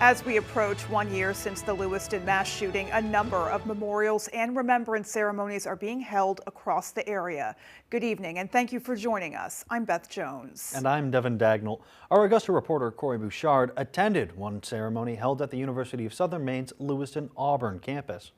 As we approach 1 year since the Lewiston mass shooting, a number of memorials and remembrance ceremonies are being held across the area. Good evening and thank you for joining us. I'm Beth Jones. And I'm Devin Dagnall. Our Augusta reporter Corey Bouchard attended one ceremony held at the University of Southern Maine's Lewiston-Auburn campus.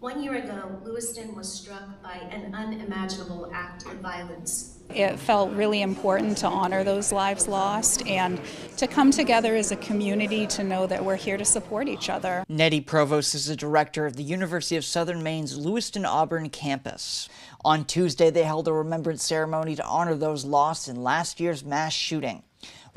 1 year ago, Lewiston was struck by an unimaginable act of violence. It felt really important to honor those lives lost and to come together as a community to know that we're here to support each other. Nettie Provost is the director of the University of Southern Maine's Lewiston-Auburn campus. On Tuesday, they held a remembrance ceremony to honor those lost in last year's mass shooting.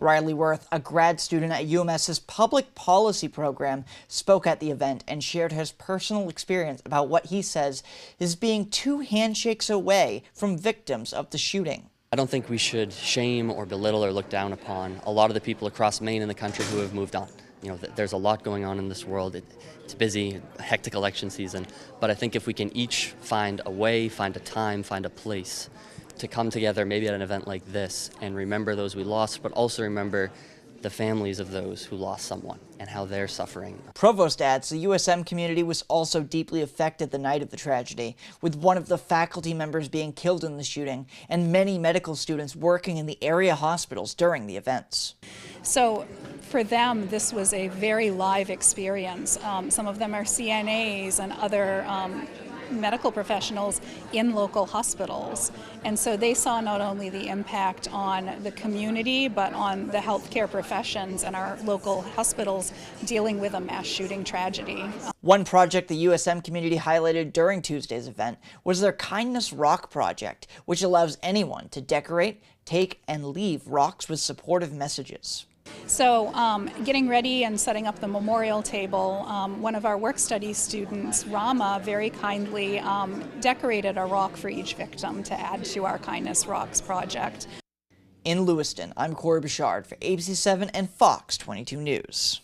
Riley Worth, a grad student at UMS's public policy program, spoke at the event and shared his personal experience about what he says is being 2 handshakes away from victims of the shooting. I don't think we should shame or belittle or look down upon a lot of the people across Maine and the country who have moved on. You know, there's a lot going on in this world. It's busy, a hectic election season, but I think if we can each find a way, find a time, find a place to come together, maybe at an event like this, and remember those we lost, but also remember the families of those who lost someone and how they're suffering. Provost adds the USM community was also deeply affected the night of the tragedy, with one of the faculty members being killed in the shooting and many medical students working in the area hospitals during the events. So for them, this was a very live experience. Some of them are CNAs and other medical professionals in local hospitals. And so they saw not only the impact on the community, but on the healthcare professions and our local hospitals dealing with a mass shooting tragedy. One project the USM community highlighted during Tuesday's event was their Kindness Rock project, which allows anyone to decorate, take, and leave rocks with supportive messages. So getting ready and setting up the memorial table, one of our work study students, Rama, very kindly decorated a rock for each victim to add to our Kindness Rocks project. In Lewiston, I'm Corey Bouchard for ABC 7 and Fox 22 News.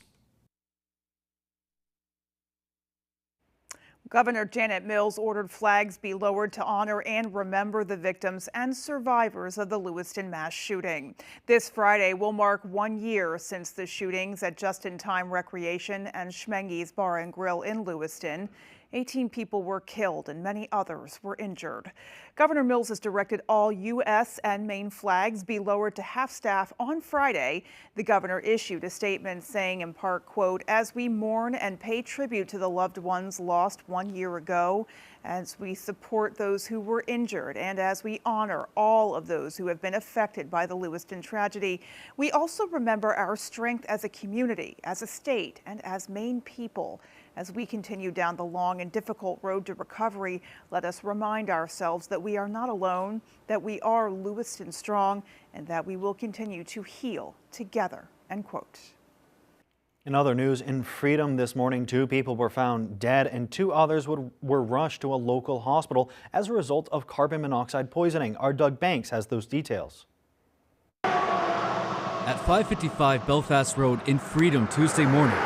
Governor Janet Mills ordered flags be lowered to honor and remember the victims and survivors of the Lewiston mass shooting. This Friday will mark 1 year since the shootings at Just-in-Time Recreation and Schmenge's Bar and Grill in Lewiston. 18 people were killed and many others were injured. Governor Mills has directed all U.S. and Maine flags be lowered to half-staff on Friday. The governor issued a statement saying in part, quote, "As we mourn and pay tribute to the loved ones lost 1 year ago, as we support those who were injured, and as we honor all of those who have been affected by the Lewiston tragedy, we also remember our strength as a community, as a state, and as Maine people. As we continue down the long and difficult road to recovery, let us remind ourselves that we are not alone, that we are Lewiston strong, and that we will continue to heal together," end quote. In other news, in Freedom this morning, 2 people were found dead and 2 others were rushed to a local hospital as a result of carbon monoxide poisoning. Our Doug Banks has those details. At 555 Belfast Road in Freedom Tuesday morning,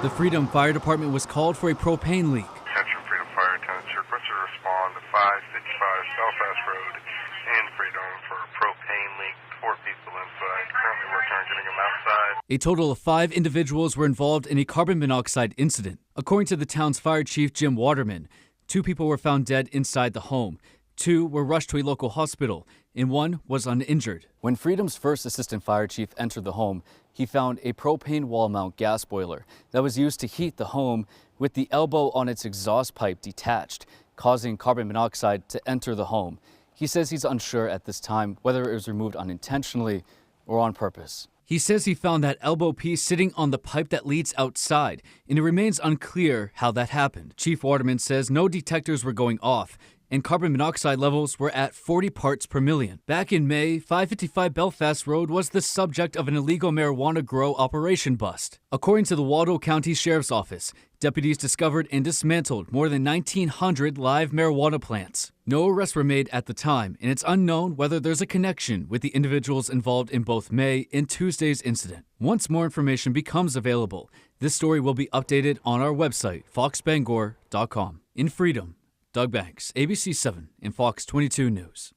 the Freedom Fire Department was called for a propane leak. Attention Freedom Fire attendants, you're requested to respond to 555 Belfast Road in Freedom for a propane leak. 4 people inside. Currently working on getting them outside. A total of 5 individuals were involved in a carbon monoxide incident. According to the town's fire chief, Jim Waterman, 2 people were found dead inside the home. 2 were rushed to a local hospital, and 1 was uninjured. When Freedom's first assistant fire chief entered the home, he found a propane wall mount gas boiler that was used to heat the home with the elbow on its exhaust pipe detached, causing carbon monoxide to enter the home. He says he's unsure at this time whether it was removed unintentionally or on purpose. He says he found that elbow piece sitting on the pipe that leads outside, and it remains unclear how that happened. Chief Waterman says no detectors were going off, and carbon monoxide levels were at 40 parts per million. Back in May, 555 Belfast Road was the subject of an illegal marijuana grow operation bust. According to the Waldo County Sheriff's Office, deputies discovered and dismantled more than 1,900 live marijuana plants. No arrests were made at the time, and it's unknown whether there's a connection with the individuals involved in both May and Tuesday's incident. Once more information becomes available, this story will be updated on our website, foxbangor.com. In Freedom, Doug Banks, ABC 7 and Fox 22 News.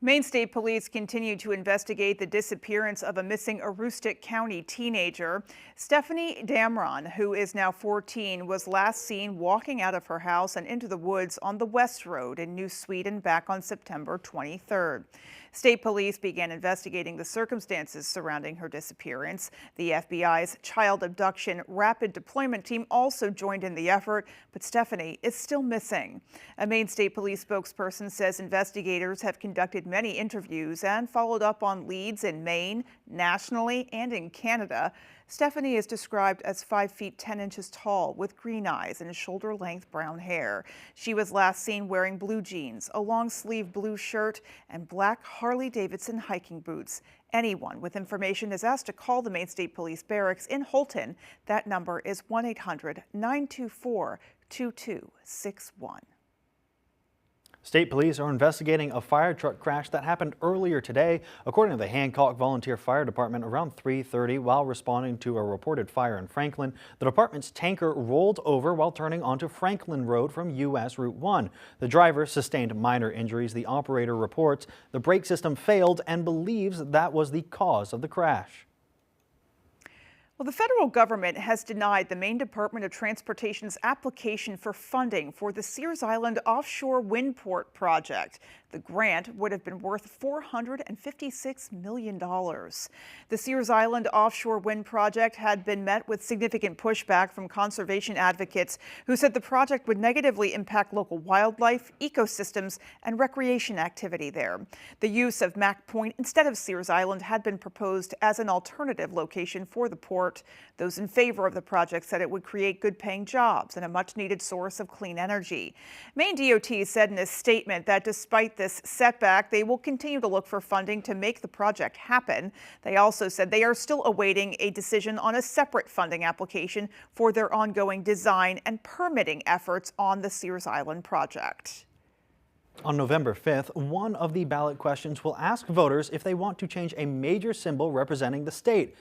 Maine State Police continue to investigate the disappearance of a missing Aroostook County teenager. Stephanie Damron, who is now 14, was last seen walking out of her house and into the woods on the West Road in New Sweden back on September 23rd. State Police began investigating the circumstances surrounding her disappearance. The FBI's Child Abduction Rapid Deployment Team also joined in the effort, but Stephanie is still missing. A Maine State Police spokesperson says investigators have conducted many interviews and followed up on leads in Maine, nationally, and in Canada. Stephanie is described as 5 feet 10 inches tall with green eyes and shoulder-length brown hair. She was last seen wearing blue jeans, a long-sleeve blue shirt, and black Harley-Davidson hiking boots. Anyone with information is asked to call the Maine State Police Barracks in Holton. That number is 1-800-924-2261. State police are investigating a fire truck crash that happened earlier today. According to the Hancock Volunteer Fire Department, around 3:30, while responding to a reported fire in Franklin, the department's tanker rolled over while turning onto Franklin Road from U.S. Route 1. The driver sustained minor injuries. The operator reports the brake system failed and believes that was the cause of the crash. Well, the federal government has denied the Maine Department of Transportation's application for funding for the Sears Island offshore wind port project. The grant would have been worth $456 million. The Sears Island offshore wind project had been met with significant pushback from conservation advocates who said the project would negatively impact local wildlife, ecosystems, and recreation activity there. The use of Mack Point instead of Sears Island had been proposed as an alternative location for the port. Those in favor of the project said it would create good-paying jobs and a much-needed source of clean energy. Maine DOT said in a statement that despite this setback, they will continue to look for funding to make the project happen. They also said they are still awaiting a decision on a separate funding application for their ongoing design and permitting efforts on the Sears Island project. On November 5th, one of the ballot questions will ask voters if they want to change a major symbol representing the state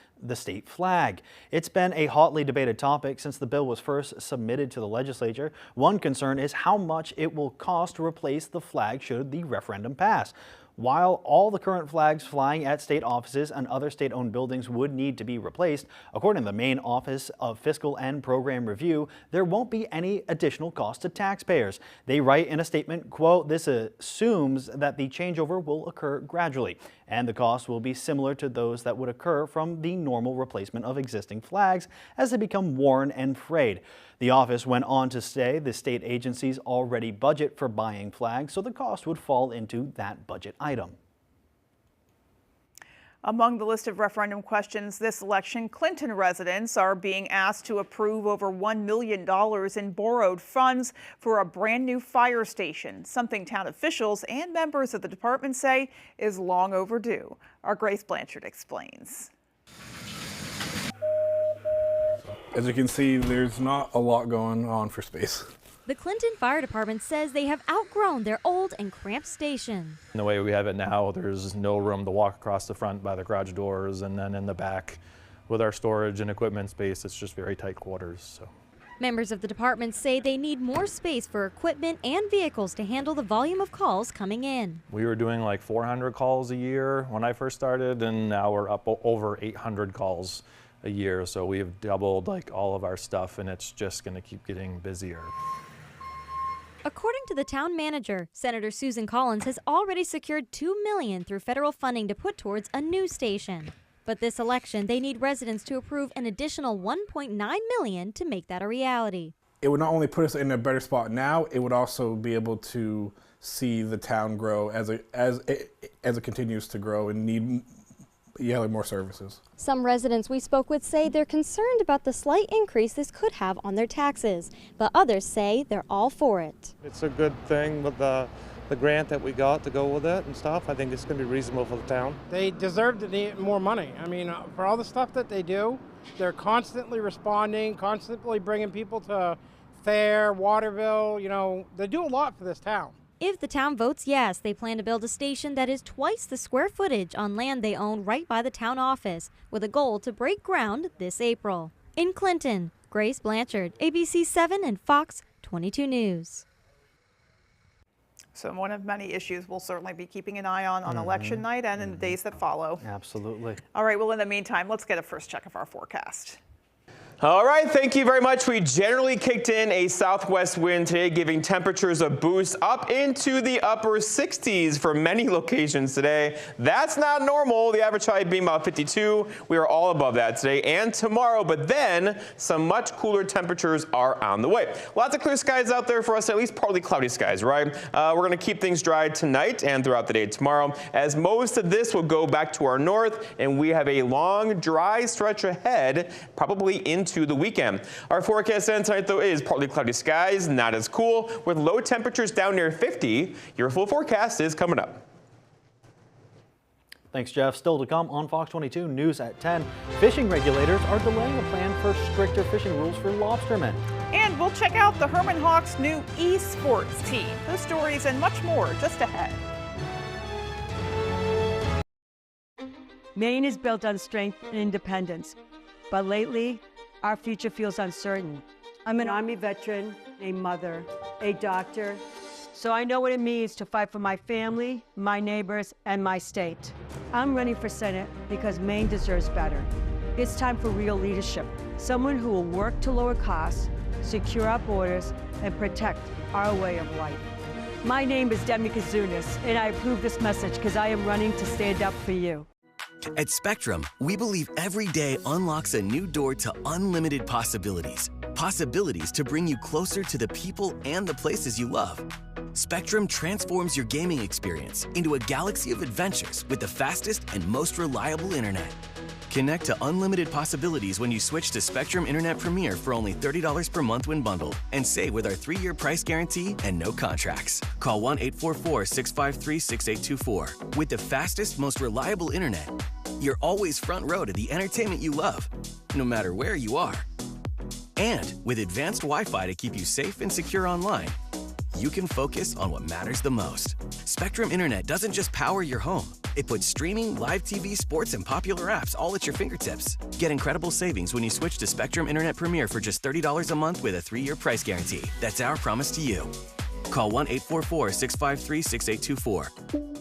flag. It's been a hotly debated topic since the bill was first submitted to the legislature. One concern is how much it will cost to replace the flag should the referendum pass. While all the current flags flying at state offices and other state-owned buildings would need to be replaced, according to the Maine Office of Fiscal and Program Review, there won't be any additional cost to taxpayers. They write in a statement, quote, "This assumes that the changeover will occur gradually, and the cost will be similar to those that would occur from the normal replacement of existing flags as they become worn and frayed." The office went on to say the state agencies already budget for buying flags, so the cost would fall into that budget item. Among the list of referendum questions this election, Clinton residents are being asked to approve over $1 million in borrowed funds for a brand new fire station, something town officials and members of the department say is long overdue. Our Grace Blanchard explains. As you can see, there's not a lot going on for space. The Clinton Fire Department says they have outgrown their old and cramped station. The way we have it now, there's no room to walk across the front by the garage doors, and then in the back with our storage and equipment space, it's just very tight quarters. So. Members of the department say they need more space for equipment and vehicles to handle the volume of calls coming in. We were doing like 400 calls a year when I first started, and now we're up over 800 calls a year. So we've doubled like all of our stuff, and it's just going to keep getting busier. According to the town manager, Senator Susan Collins has already secured $2 million through federal funding to put towards a new station. But this election, they need residents to approve an additional $1.9 million to make that a reality. It would not only put us in a better spot now, it would also be able to see the town grow as it continues to grow and need more services. Some residents we spoke with say they're concerned about the slight increase this could have on their taxes, but others say they're all for it. It's a good thing with the grant that we got to go with it and stuff. I think it's going to be reasonable for the town. They deserve to need more money. I mean, for all the stuff that they do, they're constantly responding, constantly bringing people to fair, Waterville, they do a lot for this town. If the town votes yes, they plan to build a station that is twice the square footage on land they own right by the town office, with a goal to break ground this April. In Clinton, Grace Blanchard, ABC 7 and Fox 22 News. So one of many issues we'll certainly be keeping an eye on election night and in the days that follow. Absolutely. All right, well, in the meantime, let's get a first check of our forecast. All right, thank you very much. We generally kicked in a southwest wind today, giving temperatures a boost up into the upper 60s for many locations today. That's not normal. The average high being about 52. We are all above that today and tomorrow, but then some much cooler temperatures are on the way. Lots of clear skies out there for us, at least partly cloudy skies, right? We're going to keep things dry tonight and throughout the day tomorrow, as most of this will go back to our north, and we have a long, dry stretch ahead, probably into the weekend. Our forecast then tonight, though, is partly cloudy skies, not as cool, with low temperatures down near 50. Your full forecast is coming up. Thanks, Jeff. Still to come on Fox 22 News at 10. Fishing regulators are delaying a plan for stricter fishing rules for lobstermen. And we'll check out the Herman Hawks' new esports team. Those stories and much more just ahead. Maine is built on strength and independence, but lately, our future feels uncertain. I'm an Army veteran, a mother, a doctor, so I know what it means to fight for my family, my neighbors, and my state. I'm running for Senate because Maine deserves better. It's time for real leadership, someone who will work to lower costs, secure our borders, and protect our way of life. My name is Demi Kazunas, and I approve this message because I am running to stand up for you. At Spectrum, we believe every day unlocks a new door to unlimited possibilities. Possibilities to bring you closer to the people and the places you love. Spectrum transforms your gaming experience into a galaxy of adventures with the fastest and most reliable internet. Connect to unlimited possibilities when you switch to Spectrum Internet Premier for only $30 per month when bundled, and save with our 3-year price guarantee and no contracts. Call 1-844-653-6824. With the fastest, most reliable internet, you're always front row to the entertainment you love, no matter where you are. And with advanced Wi-Fi to keep you safe and secure online, you can focus on what matters the most. Spectrum Internet doesn't just power your home. It puts streaming, live TV, sports, and popular apps all at your fingertips. Get incredible savings when you switch to Spectrum Internet Premier for just $30 a month with a 3-year price guarantee. That's our promise to you. Call 1-844-653-6824.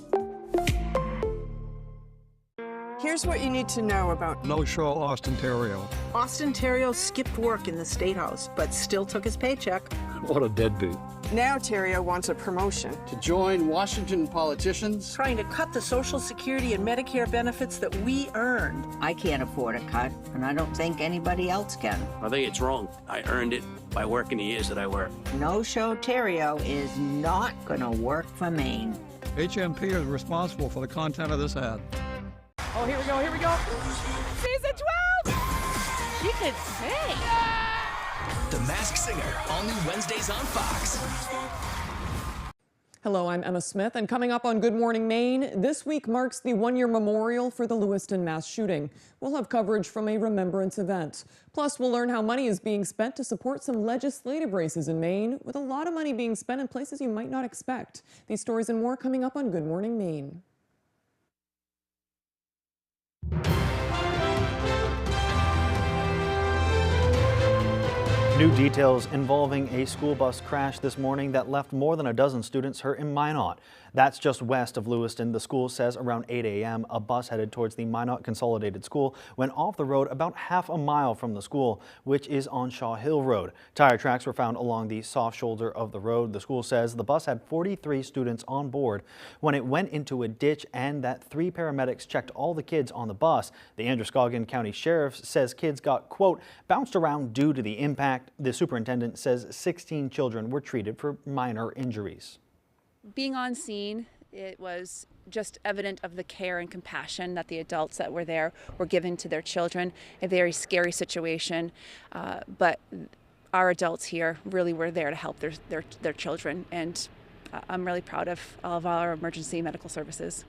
Here's what you need to know about No Show Austin Terrio. Austin Terrio skipped work in the State House, but still took his paycheck. What a deadbeat. Now Terrio wants a promotion. To join Washington politicians? Trying to cut the Social Security and Medicare benefits that we earned. I can't afford a cut, and I don't think anybody else can. I think it's wrong. I earned it by working the years that I worked. No Show Terrio is not going to work for Maine. HMP is responsible for the content of this ad. Oh, here we go, here we go. Season 12! She can sing. The Masked Singer, all new Wednesdays on Fox. Hello, I'm Emma Smith, and coming up on Good Morning Maine, this week marks the 1-year memorial for the Lewiston mass shooting. We'll have coverage from a remembrance event. Plus, we'll learn how money is being spent to support some legislative races in Maine, with a lot of money being spent in places you might not expect. These stories and more coming up on Good Morning Maine. New details involving a school bus crash this morning that left more than a dozen students hurt in Minot. That's just west of Lewiston. The school says around 8 a.m. a bus headed towards the Minot Consolidated School went off the road about half a mile from the school, which is on Shaw Hill Road. Tire tracks were found along the soft shoulder of the road. The school says the bus had 43 students on board when it went into a ditch, and that 3 paramedics checked all the kids on the bus. The Androscoggin County Sheriff says kids got, quote, bounced around due to the impact. The superintendent says 16 children were treated for minor injuries. Being on scene, it was just evident of the care and compassion that the adults that were there were giving to their children. A very scary situation, but our adults here really were there to help their children, and I'm really proud of all of our emergency medical services.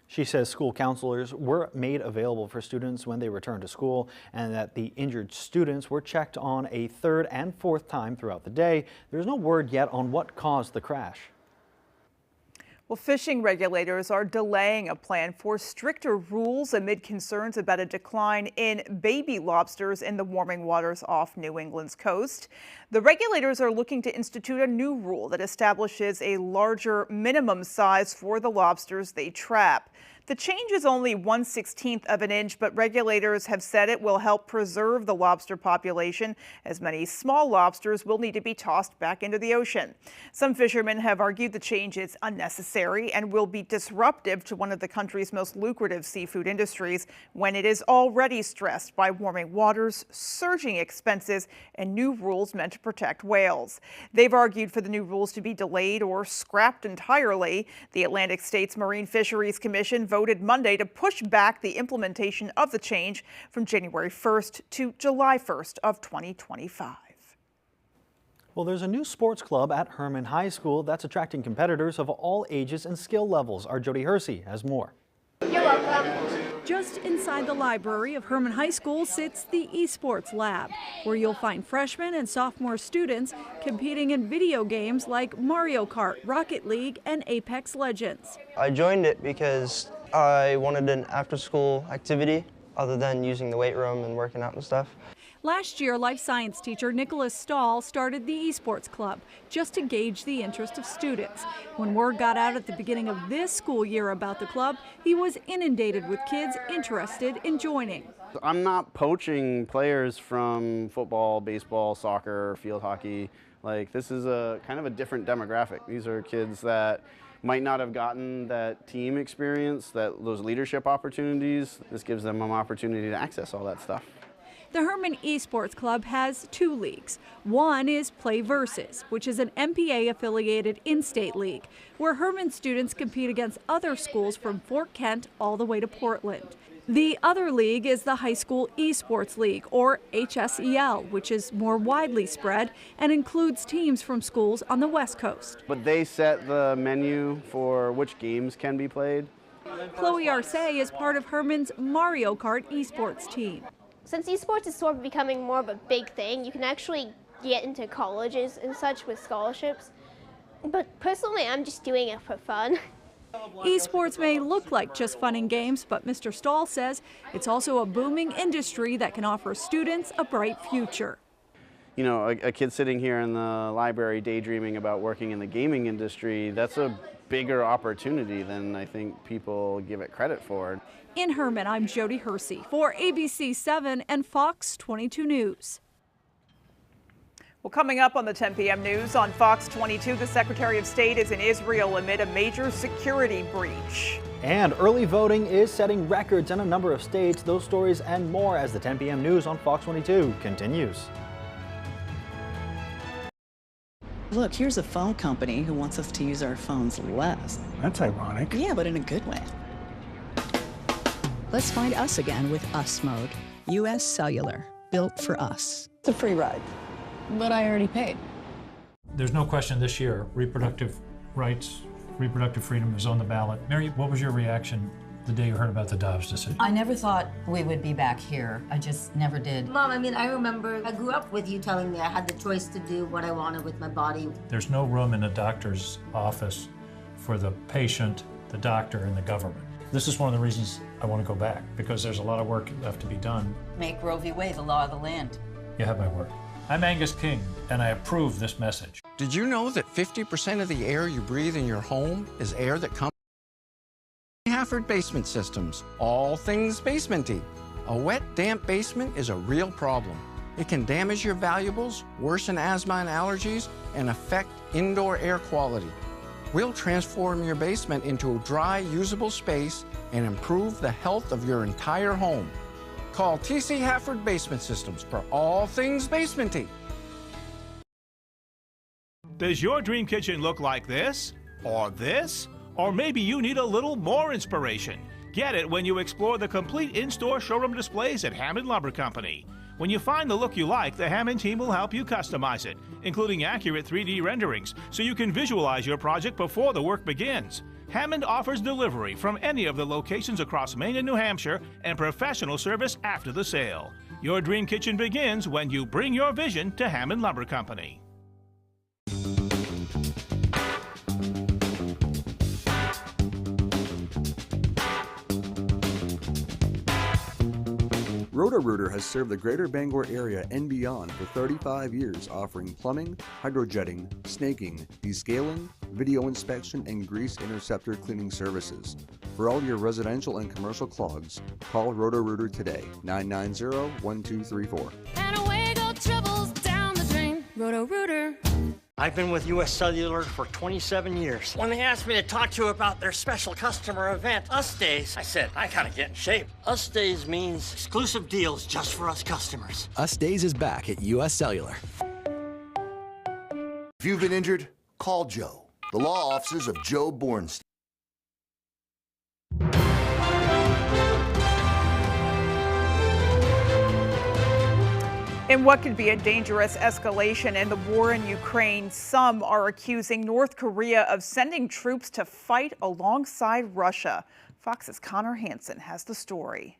She says school counselors were made available for students when they returned to school, and that the injured students were checked on a 3rd and 4th time throughout the day. There's no word yet on what caused the crash. Well, fishing regulators are delaying a plan for stricter rules amid concerns about a decline in baby lobsters in the warming waters off New England's coast. The regulators are looking to institute a new rule that establishes a larger minimum size for the lobsters they trap. The change is only 1/16 of an inch, but regulators have said it will help preserve the lobster population, as many small lobsters will need to be tossed back into the ocean. Some fishermen have argued the change is unnecessary and will be disruptive to one of the country's most lucrative seafood industries when it is already stressed by warming waters, surging expenses, and new rules meant to protect whales. They've argued for the new rules to be delayed or scrapped entirely. The Atlantic States Marine Fisheries Commission voted Monday to push back the implementation of the change from January 1st to July 1st of 2025. Well, there's a new sports club at Herman High School that's attracting competitors of all ages and skill levels. Our Jody Hersey has more. You're welcome. Just inside the library of Herman High School sits the esports lab, where you'll find freshmen and sophomore students competing in video games like Mario Kart, Rocket League, and Apex Legends. I joined it because I wanted an after-school activity other than using the weight room and working out and stuff. Last year, life science teacher Nicholas Stahl started the esports club just to gauge the interest of students. When word got out at the beginning of this school year about the club, he was inundated with kids interested in joining. I'm not poaching players from football, baseball, soccer, field hockey. Like, this is a kind of a different demographic. These are kids that might not have gotten that team experience, those leadership opportunities. This gives them an opportunity to access all that stuff. The Herman Esports Club has two leagues. One is Play Versus, which is an MPA-affiliated in-state league, where Herman students compete against other schools from Fort Kent all the way to Portland. The other league is the High School Esports League, or HSEL, which is more widely spread and includes teams from schools on the West Coast. But they set the menu for which games can be played. Chloe Arce is part of Herman's Mario Kart esports team. Since esports is sort of becoming more of a big thing, you can actually get into colleges and such with scholarships. But personally, I'm just doing it for fun. Esports may look like just fun and games, but Mr. Stahl says it's also a booming industry that can offer students a bright future. You know, a kid sitting here in the library daydreaming about working in the gaming industry, that's a bigger opportunity than I think people give it credit for. In Herman, I'm Jody Hersey for ABC 7 and Fox 22 News. Well, coming up on the 10 p.m. news on Fox 22, the Secretary of State is in Israel amid a major security breach. And early voting is setting records in a number of states. Those stories and more as the 10 p.m. news on Fox 22 continues. Look, here's a phone company who wants us to use our phones less. That's ironic. Yeah, but in a good way. Let's find us again with Us Mode. U.S. Cellular, built for us. It's a free ride. But I already paid. There's no question this year, reproductive rights, reproductive freedom is on the ballot. Mary, what was your reaction the day you heard about the Dobbs decision? I never thought we would be back here. I just never did. Mom, I remember I grew up with you telling me I had the choice to do what I wanted with my body. There's no room in a doctor's office for the patient, the doctor, and the government. This is one of the reasons I want to go back, because there's a lot of work left to be done. Make Roe v. Wade the law of the land. You have my word. I'm Angus King, and I approve this message. Did you know that 50% of the air you breathe in your home is air that comes from Hafford Basement Systems? All things basementy. A wet, damp basement is a real problem. It can damage your valuables, worsen asthma and allergies, and affect indoor air quality. We'll transform your basement into a dry, usable space and improve the health of your entire home. Call TC Hafford Basement Systems for all things basementy. Does your dream kitchen look like this? Or this? Or maybe you need a little more inspiration. Get it when you explore the complete in-store showroom displays at Hammond Lumber Company. When you find the look you like, the Hammond team will help you customize it, including accurate 3D renderings, so you can visualize your project before the work begins. Hammond offers delivery from any of the locations across Maine and New Hampshire and professional service after the sale. Your dream kitchen begins when you bring your vision to Hammond Lumber Company. Roto-Rooter has served the greater Bangor area and beyond for 35 years, offering plumbing, hydrojetting, snaking, descaling, video inspection, and grease interceptor cleaning services. For all your residential and commercial clogs, call Roto-Rooter today, 990-1234. And away go troubles down the drain. Roto-Rooter. I've been with U.S. Cellular for 27 years. When they asked me to talk to you about their special customer event, Us Days, I said, I gotta get in shape. Us Days means exclusive deals just for us customers. Us Days is back at U.S. Cellular. If you've been injured, call Joe. The law offices of Joe Bornstein. In what could be a dangerous escalation in the war in Ukraine, some are accusing North Korea of sending troops to fight alongside Russia. Fox's Connor Hansen has the story.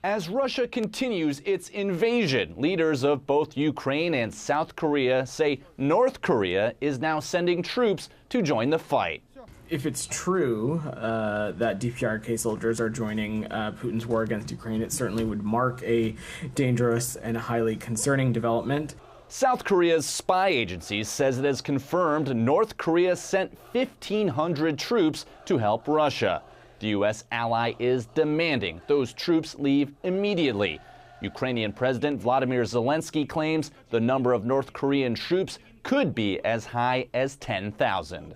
As Russia continues its invasion, leaders of both Ukraine and South Korea say North Korea is now sending troops to join the fight. If it's true that DPRK soldiers are joining Putin's war against Ukraine, it certainly would mark a dangerous and highly concerning development. South Korea's spy agency says it has confirmed North Korea sent 1,500 troops to help Russia. The U.S. ally is demanding those troops leave immediately. Ukrainian President Vladimir Zelensky claims the number of North Korean troops could be as high as 10,000.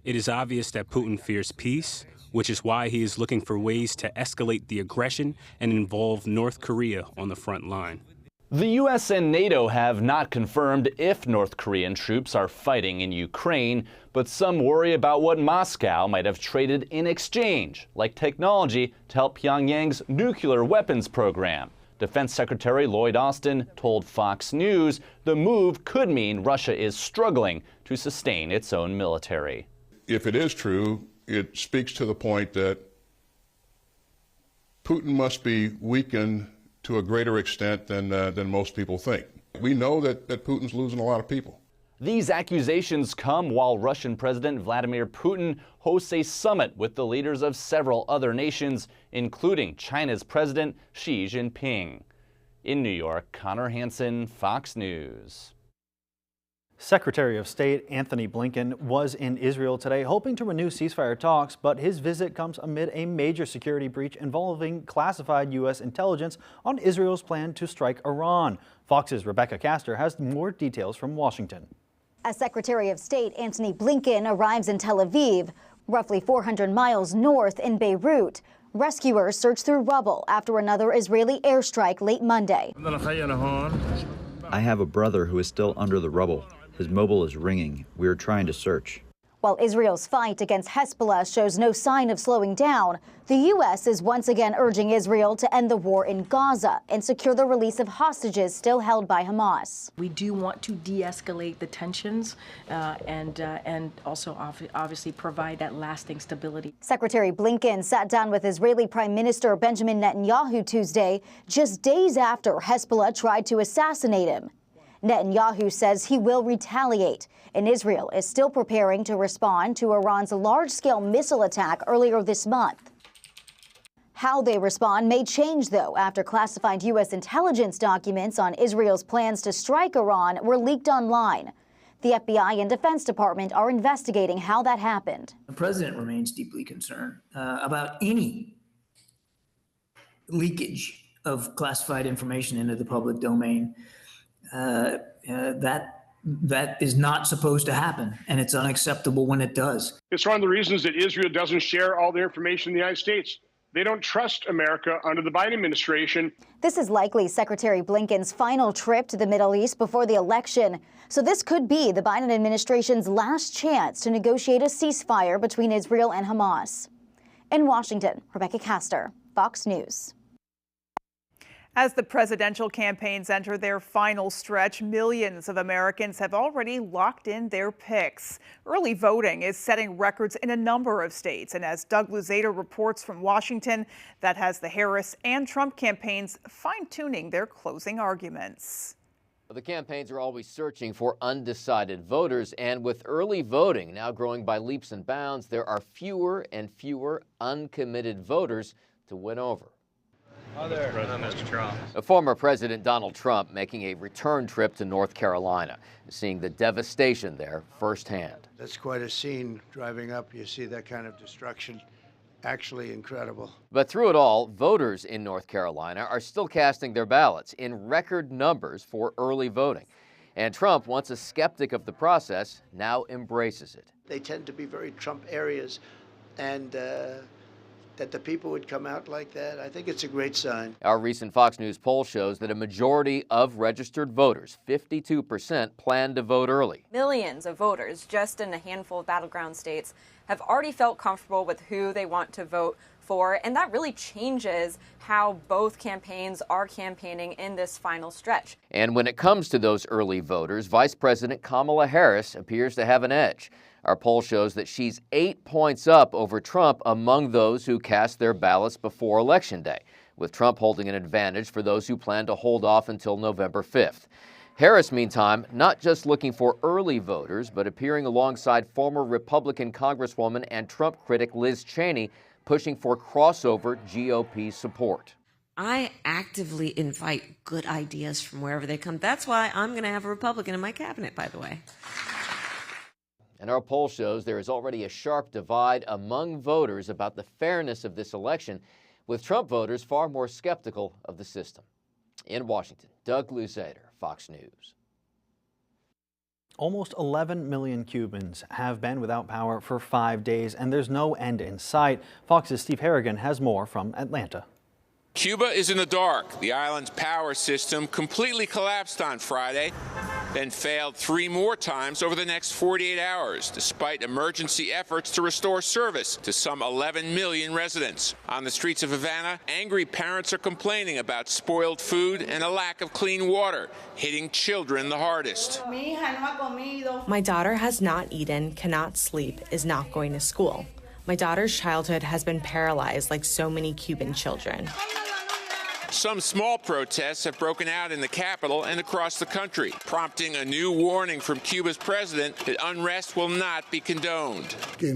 It is obvious that Putin fears peace, which is why he is looking for ways to escalate the aggression and involve North Korea on the front line. The U.S. and NATO have not confirmed if North Korean troops are fighting in Ukraine, but some worry about what Moscow might have traded in exchange, like technology to help Pyongyang's nuclear weapons program. Defense Secretary Lloyd Austin told Fox News the move could mean Russia is struggling to sustain its own military. If it is true, it speaks to the point that Putin must be weakened to a greater extent than most people think. We know that Putin's losing a lot of people. These accusations come while Russian President Vladimir Putin hosts a summit with the leaders of several other nations, including China's President Xi Jinping. In New York, Connor Hansen, Fox News. Secretary of State Antony Blinken was in Israel today hoping to renew ceasefire talks, but his visit comes amid a major security breach involving classified U.S. intelligence on Israel's plan to strike Iran. Fox's Rebecca Castor has more details from Washington. As Secretary of State Antony Blinken arrives in Tel Aviv, roughly 400 miles north in Beirut, rescuers search through rubble after another Israeli airstrike late Monday. I have a brother who is still under the rubble. His mobile is ringing. We are trying to search. While Israel's fight against Hezbollah shows no sign of slowing down, the U.S. is once again urging Israel to end the war in Gaza and secure the release of hostages still held by Hamas. We do want to de-escalate the tensions and also obviously provide that lasting stability. Secretary Blinken sat down with Israeli Prime Minister Benjamin Netanyahu Tuesday, just days after Hezbollah tried to assassinate him. Netanyahu says he will retaliate, and Israel is still preparing to respond to Iran's large-scale missile attack earlier this month. How they respond may change, though, after classified U.S. intelligence documents on Israel's plans to strike Iran were leaked online. The FBI and Defense Department are investigating how that happened. The president remains deeply concerned about any leakage of classified information into the public domain. That is not supposed to happen, and it's unacceptable when it does. It's one of the reasons that Israel doesn't share all the information in the United States. They don't trust America under the Biden administration. This is likely Secretary Blinken's final trip to the Middle East before the election. So this could be the Biden administration's last chance to negotiate a ceasefire between Israel and Hamas. In Washington, Rebecca Castor, Fox News. As the presidential campaigns enter their final stretch, millions of Americans have already locked in their picks. Early voting is setting records in a number of states, and as Doug Luzader reports from Washington, that has the Harris and Trump campaigns fine-tuning their closing arguments. The campaigns are always searching for undecided voters, and with early voting now growing by leaps and bounds, there are fewer and fewer uncommitted voters to win over. Hi there. Mr. Trump. Former President Donald Trump making a return trip to North Carolina, seeing the devastation there firsthand. That's quite a scene. Driving up, you see that kind of destruction. Actually incredible. But through it all, voters in North Carolina are still casting their ballots in record numbers for early voting. And Trump, once a skeptic of the process, now embraces it. They tend to be very Trump areas, and that the people would come out like that, I think it's a great sign. Our recent Fox News poll shows that a majority of registered voters, 52%, plan to vote early. Millions of voters just in a handful of battleground states have already felt comfortable with who they want to vote for, and that really changes how both campaigns are campaigning in this final stretch. And when it comes to those early voters, Vice President Kamala Harris appears to have an edge. Our poll shows that she's 8 points up over Trump among those who cast their ballots before Election Day, with Trump holding an advantage for those who plan to hold off until November 5th. Harris, meantime, not just looking for early voters, but appearing alongside former Republican Congresswoman and Trump critic Liz Cheney, pushing for crossover GOP support. I actively invite good ideas from wherever they come. That's why I'm going to have a Republican in my cabinet, by the way. And our poll shows there is already a sharp divide among voters about the fairness of this election, with Trump voters far more skeptical of the system. In Washington, Doug Luzader, Fox News. Almost 11 million Cubans have been without power for 5 days, and there's no end in sight. Fox's Steve Harrigan has more from Atlanta. Cuba is in the dark. The island's power system completely collapsed on Friday, then failed 3 more times over the next 48 hours, despite emergency efforts to restore service to some 11 million residents. On the streets of Havana, angry parents are complaining about spoiled food and a lack of clean water, hitting children the hardest. My daughter has not eaten, cannot sleep, is not going to school. My daughter's childhood has been paralyzed like so many Cuban children. Some small protests have broken out in the capital and across the country, prompting a new warning from Cuba's president that unrest will not be condoned. The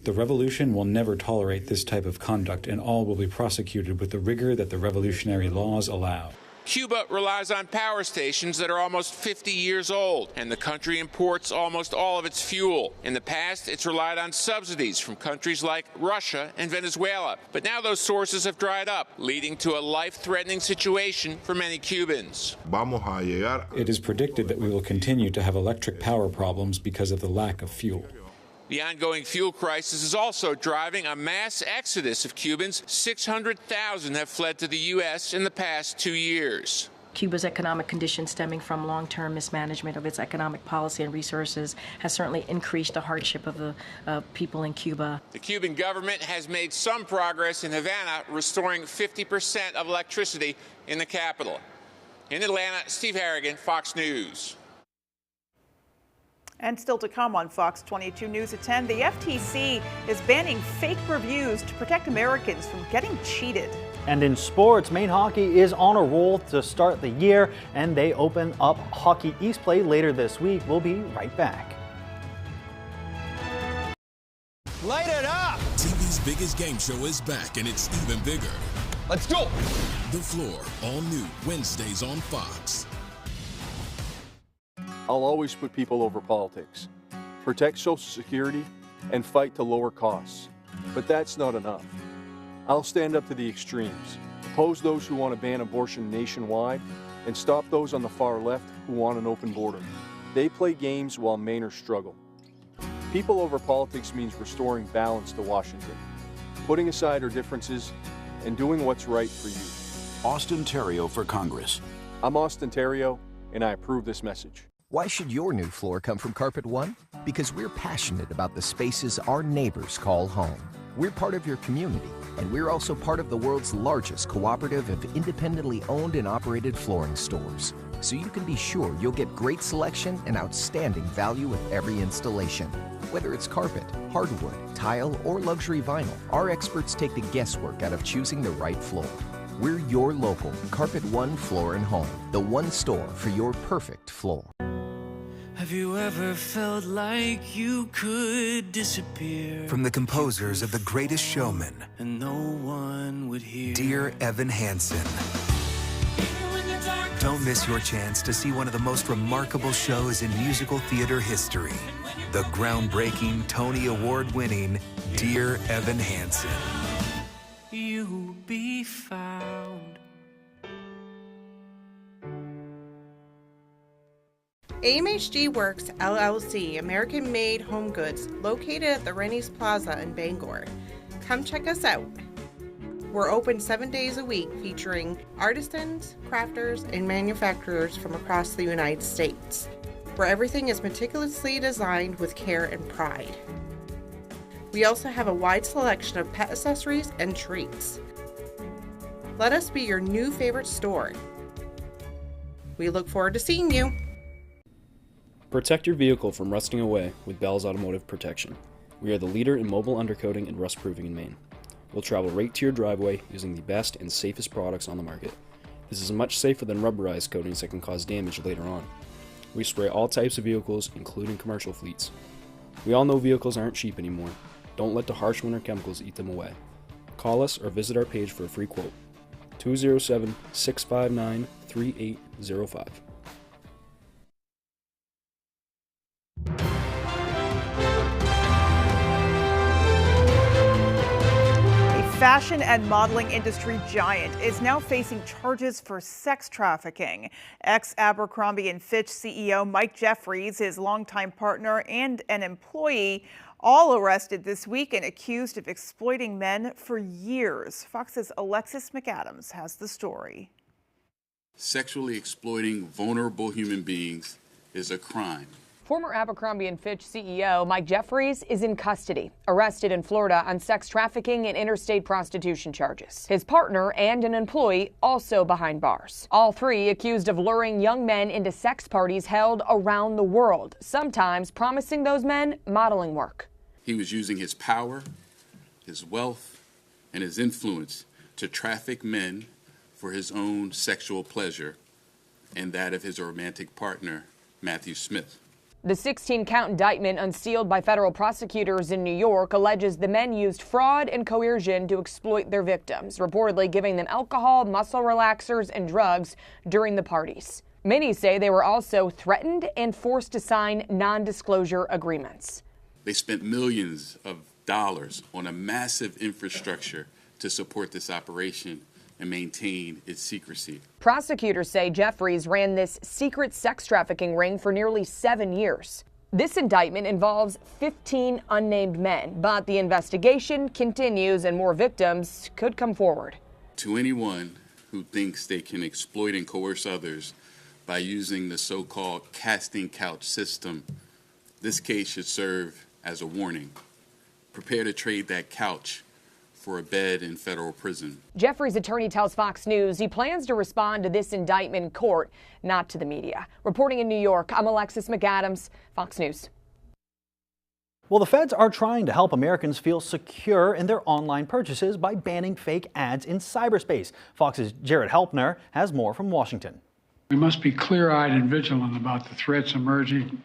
revolution will never tolerate this type of conduct, and all will be prosecuted with the rigor that the revolutionary laws allow. Cuba relies on power stations that are almost 50 years old, and the country imports almost all of its fuel. In the past, it's relied on subsidies from countries like Russia and Venezuela. But now those sources have dried up, leading to a life-threatening situation for many Cubans. It is predicted that we will continue to have electric power problems because of the lack of fuel. The ongoing fuel crisis is also driving a mass exodus of Cubans. 600,000 have fled to the U.S. in the past 2 years. Cuba's economic conditions stemming from long-term mismanagement of its economic policy and resources has certainly increased the hardship of the people in Cuba. The Cuban government has made some progress in Havana, restoring 50% of electricity in the capital. In Atlanta, Steve Harrigan, Fox News. And still to come on Fox 22 News at 10, the FTC is banning fake reviews to protect Americans from getting cheated. And in sports, Maine Hockey is on a roll to start the year, and they open up Hockey East play later this week. We'll be right back. Light it up! TV's biggest game show is back, and it's even bigger. Let's go! The Floor, all new Wednesdays on Fox. I'll always put people over politics, protect Social Security, and fight to lower costs. But that's not enough. I'll stand up to the extremes, oppose those who want to ban abortion nationwide, and stop those on the far left who want an open border. They play games while Mainers struggle. People over politics means restoring balance to Washington, putting aside our differences, and doing what's right for you. Austin Terrio for Congress. I'm Austin Terrio, and I approve this message. Why should your new floor come from Carpet One? Because we're passionate about the spaces our neighbors call home. We're part of your community, and we're also part of the world's largest cooperative of independently owned and operated flooring stores. So you can be sure you'll get great selection and outstanding value with every installation. Whether it's carpet, hardwood, tile, or luxury vinyl, our experts take the guesswork out of choosing the right floor. We're your local Carpet One Floor and Home, the one store for your perfect floor. Have you ever felt like you could disappear? From the composers of The Greatest Showman, And no one would hear. Dear Evan Hansen. Don't miss your chance to see one of the most remarkable shows in musical theater history. The groundbreaking, Tony Award-winning Dear Evan Hansen. You'll be found. AMHG Works LLC, American-made home goods, located at the Rennie's Plaza in Bangor. Come check us out. We're open 7 days a week, featuring artisans, crafters, and manufacturers from across the United States, where everything is meticulously designed with care and pride. We also have a wide selection of pet accessories and treats. Let us be your new favorite store. We look forward to seeing you. Protect your vehicle from rusting away with Bell's Automotive Protection. We are the leader in mobile undercoating and rust proofing in Maine. We'll travel right to your driveway using the best and safest products on the market. This is much safer than rubberized coatings that can cause damage later on. We spray all types of vehicles, including commercial fleets. We all know vehicles aren't cheap anymore. Don't let the harsh winter chemicals eat them away. Call us or visit our page for a free quote. 207-659-3805. Fashion and modeling industry giant is now facing charges for sex trafficking. Ex-Abercrombie & Fitch CEO Mike Jeffries, his longtime partner, and an employee all arrested this week and accused of exploiting men for years. Fox's Alexis McAdams has the story. Sexually exploiting vulnerable human beings is a crime. Former Abercrombie & Fitch CEO Mike Jeffries is in custody, arrested in Florida on sex trafficking and interstate prostitution charges. His partner and an employee also behind bars. All three accused of luring young men into sex parties held around the world, sometimes promising those men modeling work. He was using his power, his wealth, and his influence to traffic men for his own sexual pleasure and that of his romantic partner, Matthew Smith. The 16-count indictment unsealed by federal prosecutors in New York alleges the men used fraud and coercion to exploit their victims, reportedly giving them alcohol, muscle relaxers, and drugs during the parties. Many say they were also threatened and forced to sign non-disclosure agreements. They spent millions of dollars on a massive infrastructure to support this operation and maintain its secrecy. Prosecutors say Jeffries ran this secret sex trafficking ring for nearly 7 years. This indictment involves 15 unnamed men, but the investigation continues and more victims could come forward. To anyone who thinks they can exploit and coerce others by using the so-called casting couch system, this case should serve as a warning. Prepare to trade that couch for a bed in federal prison. Jeffries' attorney tells Fox News he plans to respond to this indictment in court, not to the media. Reporting in New York, I'm Alexis McAdams, Fox News. Well, the feds are trying to help Americans feel secure in their online purchases by banning fake ads in cyberspace. Fox's Jared Helpner has more from Washington. We must be clear-eyed and vigilant about the threats emerging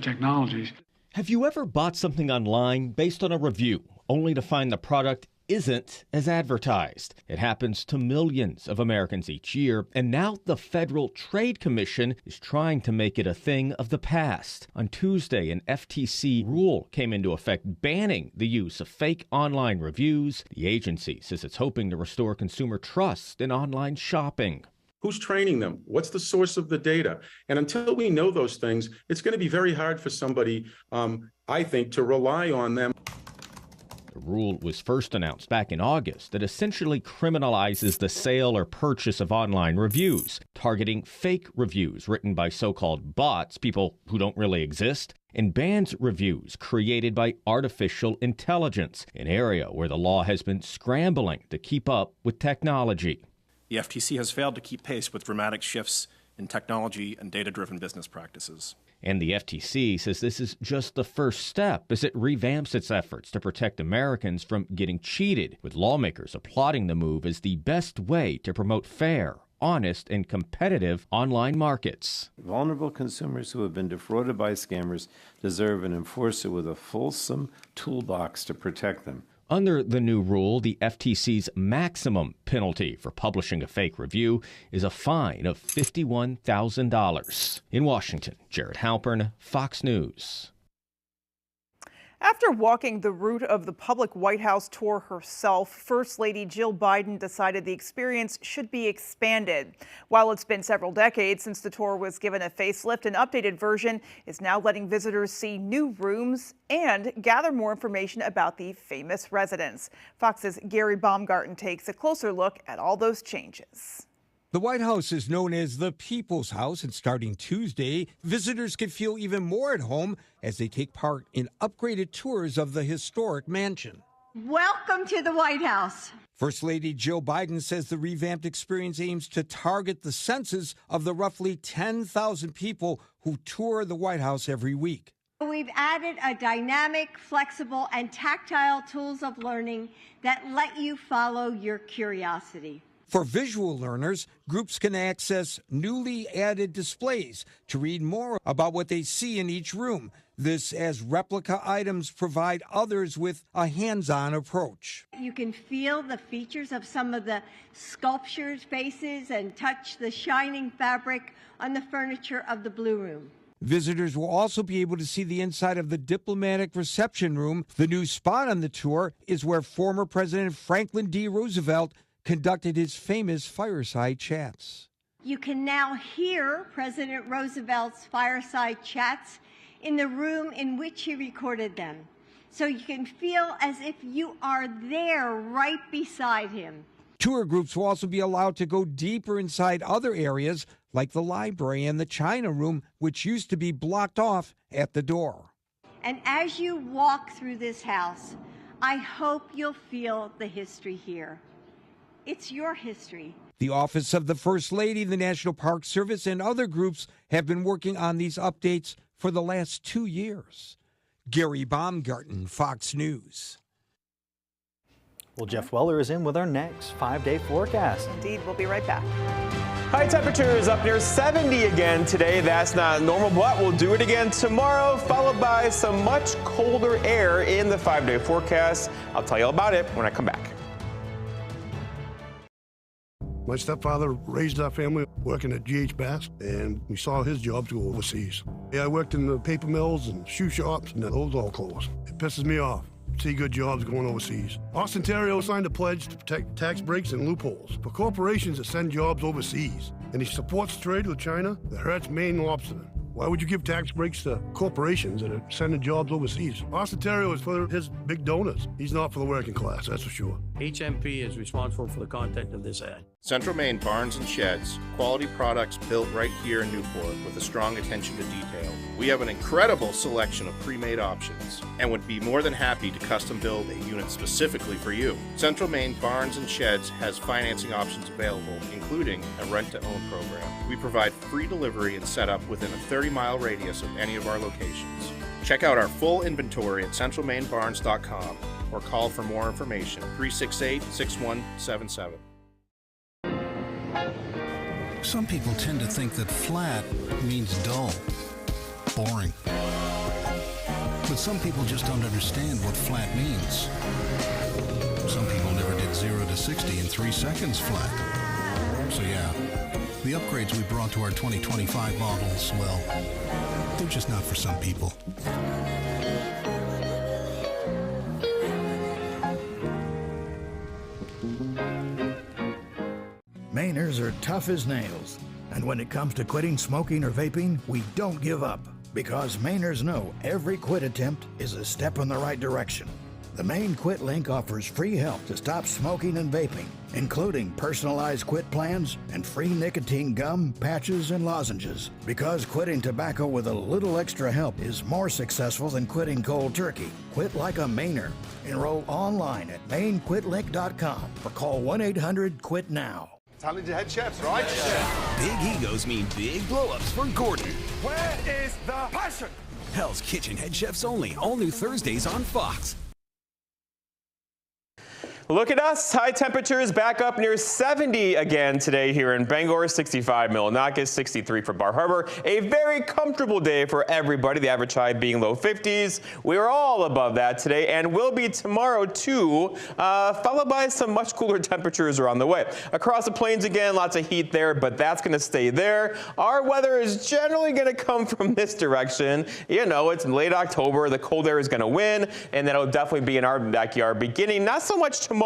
technologies. Have you ever bought something online based on a review, only to find the product isn't as advertised? It happens to millions of Americans each year, and now the Federal Trade Commission is trying to make it a thing of the past. On Tuesday, an FTC rule came into effect banning the use of fake online reviews. The agency says it's hoping to restore consumer trust in online shopping. Who's training them? What's the source of the data? And until we know those things, it's going to be very hard for somebody, I think, to rely on them. The rule was first announced back in August that essentially criminalizes the sale or purchase of online reviews, targeting fake reviews written by so-called bots, people who don't really exist, and bans reviews created by artificial intelligence, an area where the law has been scrambling to keep up with technology. The FTC has failed to keep pace with dramatic shifts in technology and data-driven business practices. And the FTC says this is just the first step as it revamps its efforts to protect Americans from getting cheated, with lawmakers applauding the move as the best way to promote fair, honest, and competitive online markets. Vulnerable consumers who have been defrauded by scammers deserve an enforcer with a fulsome toolbox to protect them. Under the new rule, the FTC's maximum penalty for publishing a fake review is a fine of $51,000. In Washington, Jared Halpern, Fox News. After walking the route of the public White House tour herself, First Lady Jill Biden decided the experience should be expanded. While it's been several decades since the tour was given a facelift, an updated version is now letting visitors see new rooms and gather more information about the famous residence. Fox's Gary Baumgarten takes a closer look at all those changes. The White House is known as the People's House, and starting Tuesday, visitors can feel even more at home as they take part in upgraded tours of the historic mansion. Welcome to the White House. First Lady Jill Biden says the revamped experience aims to target the senses of the roughly 10,000 people who tour the White House every week. We've added a dynamic, flexible, and tactile tools of learning that let you follow your curiosity. For visual learners, groups can access newly added displays to read more about what they see in each room. This as replica items provide others with a hands-on approach. You can feel the features of some of the sculptures' faces and touch the shining fabric on the furniture of the Blue Room. Visitors will also be able to see the inside of the diplomatic reception room. The new spot on the tour is where former President Franklin D. Roosevelt conducted his famous fireside chats. You can now hear President Roosevelt's fireside chats in the room in which he recorded them. So you can feel as if you are there right beside him. Tour groups will also be allowed to go deeper inside other areas like the library and the China Room, which used to be blocked off at the door. And as you walk through this house, I hope you'll feel the history here. It's your history. The Office of the First Lady, the National Park Service, and other groups have been working on these updates for the last 2 years. Gary Baumgarten, Fox News. Well, Jeff Weller is in with our next 5-day forecast. Indeed, we'll be right back. High temperatures up near 70 again today. That's not normal, but we'll do it again tomorrow, followed by some much colder air in the 5-day forecast. I'll tell you all about it when I come back. My stepfather raised our family working at G.H. Bass, and we saw his jobs go overseas. I worked in the paper mills and shoe shops, and those all closed. It pisses me off. See good jobs going overseas. Austin, Ontario signed a pledge to protect tax breaks and loopholes for corporations that send jobs overseas. And he supports trade with China that hurts Maine lobster. Why would you give tax breaks to corporations that are sending jobs overseas? Austin, Ontario is for his big donors. He's not for the working class, that's for sure. HMP is responsible for the content of this ad. Central Maine Barns and Sheds, quality products built right here in Newport with a strong attention to detail. We have an incredible selection of pre-made options and would be more than happy to custom build a unit specifically for you. Central Maine Barns and Sheds has financing options available, including a rent-to-own program. We provide free delivery and setup within a 30-mile radius of any of our locations. Check out our full inventory at centralmainbarns.com or call for more information, 368-6177. Some people tend to think that flat means dull, boring. But some people just don't understand what flat means. Some people never did 0 to 60 in 3 seconds flat. So yeah, the upgrades we brought to our 2025 models, well, they're just not for some people. Mainers are tough as nails, and when it comes to quitting smoking or vaping, we don't give up, because Mainers know every quit attempt is a step in the right direction. The Maine Quit Link offers free help to stop smoking and vaping, including personalized quit plans and free nicotine gum, patches, and lozenges, because quitting tobacco with a little extra help is more successful than quitting cold turkey. Quit like a Mainer. Enroll online at MaineQuitLink.com or call 1-800-QUIT-NOW. talented head chefs, right? Big egos mean big blow-ups for Gordon. Where is the passion? Hell's Kitchen head chefs only, all new Thursdays on Fox. Look at us. High temperatures back up near 70 again today here in Bangor, 65 Millinocket, 63 for Bar Harbor. A very comfortable day for everybody, the average high being low 50s. We are all above that today and will be tomorrow too, followed by some much cooler temperatures around the way. Across the plains again, lots of heat there, but that's going to stay there. Our weather is generally going to come from this direction. You know, it's late October. The cold air is going to win, and that'll definitely be in our backyard beginning not so much tomorrow,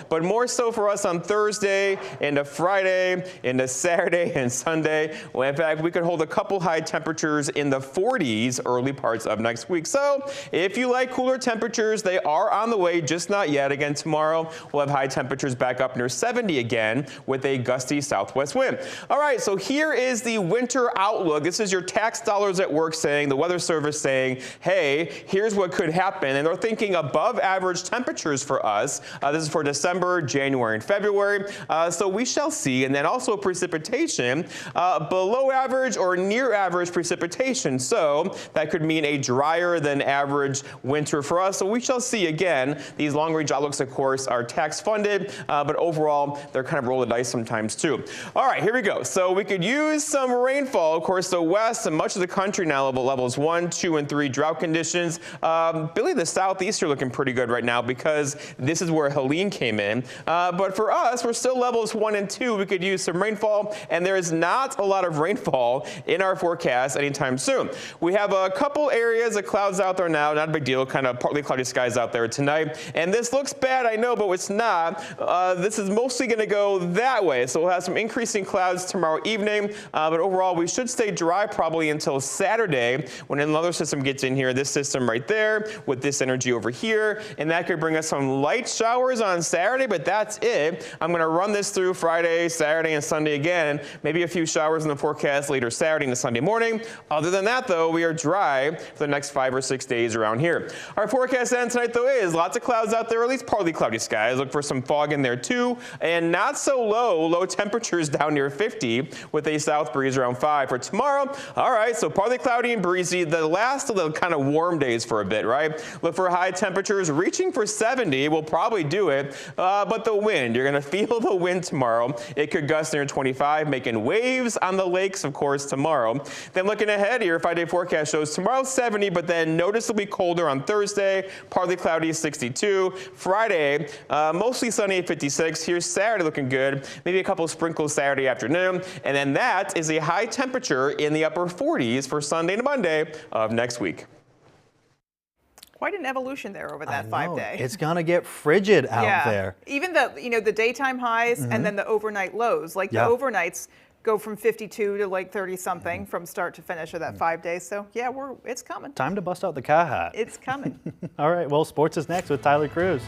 but more so for us on Thursday into Friday, into Saturday and Sunday. Well, in fact, we could hold a couple high temperatures in the 40s early parts of next week. So if you like cooler temperatures, they are on the way, just not yet. Again, tomorrow we'll have high temperatures back up near 70 again with a gusty southwest wind. All right, so here is the winter outlook. This is your tax dollars at work saying, the Weather Service saying, hey, here's what could happen. And they're thinking above average temperatures for us. This is for December, January, and February. So we shall see. And then also precipitation, below average or near average precipitation. So that could mean a drier than average winter for us. So we shall see again. These long range outlooks, of course, are tax funded, but overall, they're kind of roll the dice sometimes too. All right, here we go. So we could use some rainfall. Of course, the west and much of the country now levels 1, 2, and 3 drought conditions. Billy, the southeast are looking pretty good right now because this is where Helene came in. But for us, we're still levels 1 and 2. We could use some rainfall, and there is not a lot of rainfall in our forecast anytime soon. We have a couple areas of clouds out there now, not a big deal, kind of partly cloudy skies out there tonight. And this looks bad, I know, but it's not. This is mostly going to go that way. So we'll have some increasing clouds tomorrow evening, but overall we should stay dry probably until Saturday when another system gets in here, this system right there with this energy over here, and that could bring us some light showers on Saturday, but that's it. I'm going to run this through Friday, Saturday, and Sunday again. Maybe a few showers in the forecast later Saturday and Sunday morning. Other than that, though, we are dry for the next 5 or 6 days around here. Our forecast then tonight, though, is lots of clouds out there, or at least partly cloudy skies. Look for some fog in there, too, and not so low temperatures down near 50 with a south breeze around 5 for tomorrow. All right, so partly cloudy and breezy, the last of the kind of warm days for a bit, right? Look for high temperatures reaching for 70. We'll probably do it, but the wind, you're going to feel the wind tomorrow. It could gust near 25, making waves on the lakes, of course, tomorrow. Then looking ahead here, 5-day forecast shows tomorrow 70, but then noticeably colder on Thursday, partly cloudy 62. Friday, mostly sunny at 56. Here's Saturday looking good, maybe a couple of sprinkles Saturday afternoon, and then that is a high temperature in the upper 40s for Sunday to Monday of next week. Quite an evolution there over that 5 day. It's going to get frigid out there. Even the daytime highs and then the overnight lows. Like the overnights go from 52 to like 30 something from start to finish of that 5 days. So yeah, it's coming. Time to bust out the car hat. It's coming. All right, well, sports is next with Tyler Cruz.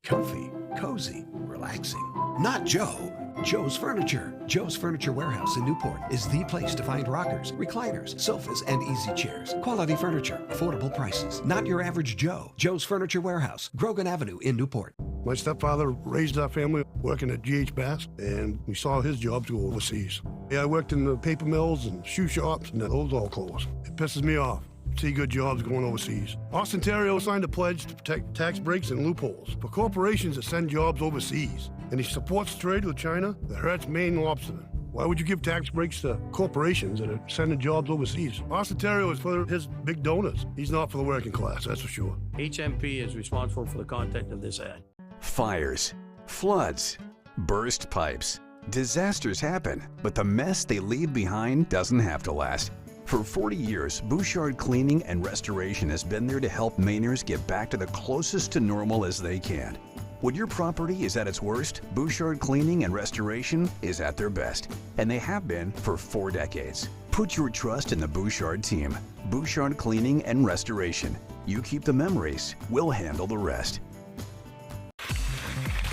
Comfy, cozy, relaxing. Not Joe. Joe's Furniture. Joe's Furniture Warehouse in Newport is the place to find rockers, recliners, sofas, and easy chairs. Quality furniture, affordable prices. Not your average Joe. Joe's Furniture Warehouse, Grogan Avenue in Newport. My stepfather raised our family working at GH Bass, and we saw his jobs go overseas. Yeah, I worked in the paper mills and shoe shops, and those all closed. It pisses me off. See good jobs going overseas. Austin Ontario signed a pledge to protect tax breaks and loopholes for corporations that send jobs overseas. And he supports trade with China that hurts Maine lobstermen. Why would you give tax breaks to corporations that are sending jobs overseas? Austin Ontario is for his big donors. He's not for the working class, that's for sure. HMP is responsible for the content of this ad. Fires, floods, burst pipes. Disasters happen, but the mess they leave behind doesn't have to last. For 40 years, Bouchard Cleaning and Restoration has been there to help Mainers get back to the closest to normal as they can. When your property is at its worst, Bouchard Cleaning and Restoration is at their best, and they have been for 4 decades. Put your trust in the Bouchard team. Bouchard Cleaning and Restoration. You keep the memories, we'll handle the rest.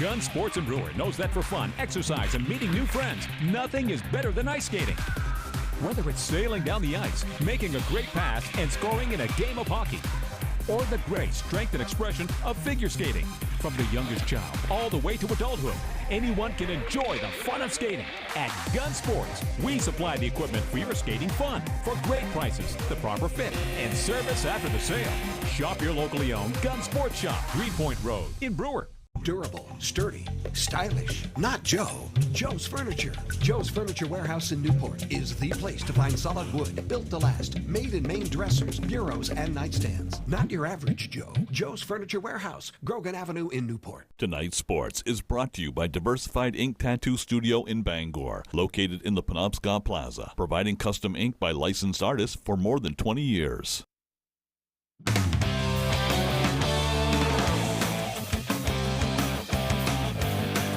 Gun Sports and Brewer knows that for fun, exercise, and meeting new friends, nothing is better than ice skating. Whether it's sailing down the ice, making a great pass, and scoring in a game of hockey, or the grace, strength, and expression of figure skating. From the youngest child all the way to adulthood, anyone can enjoy the fun of skating. At Gun Sports, we supply the equipment for your skating fun for great prices, the proper fit, and service after the sale. Shop your locally owned Gun Sports Shop, 3 Point Road in Brewer. Durable, sturdy, stylish. Not Joe. Joe's Furniture. Joe's Furniture Warehouse in Newport is the place to find solid wood, built to last, made in Maine dressers, bureaus, and nightstands. Not your average Joe. Joe's Furniture Warehouse, Grogan Avenue in Newport. Tonight's Sports is brought to you by Diversified Ink Tattoo Studio in Bangor, located in the Penobscot Plaza, providing custom ink by licensed artists for more than 20 years.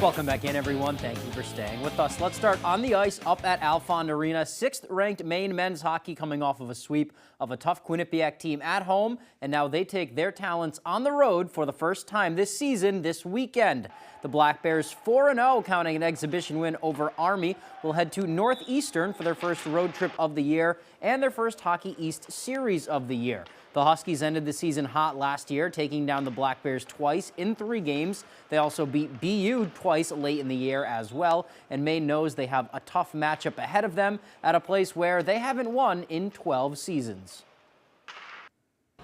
Welcome back in, everyone. Thank you for staying with us. Let's start on the ice up at Alfond Arena. 6th-ranked Maine men's hockey coming off of a sweep of a tough Quinnipiac team at home, and now they take their talents on the road for the first time this season this weekend. The Black Bears, 4-0, counting an exhibition win over Army, will head to Northeastern for their first road trip of the year and their first Hockey East series of the year. The Huskies ended the season hot last year, taking down the Black Bears twice in 3 games. They also beat BU twice late in the year as well, and Maine knows they have a tough matchup ahead of them at a place where they haven't won in 12 seasons.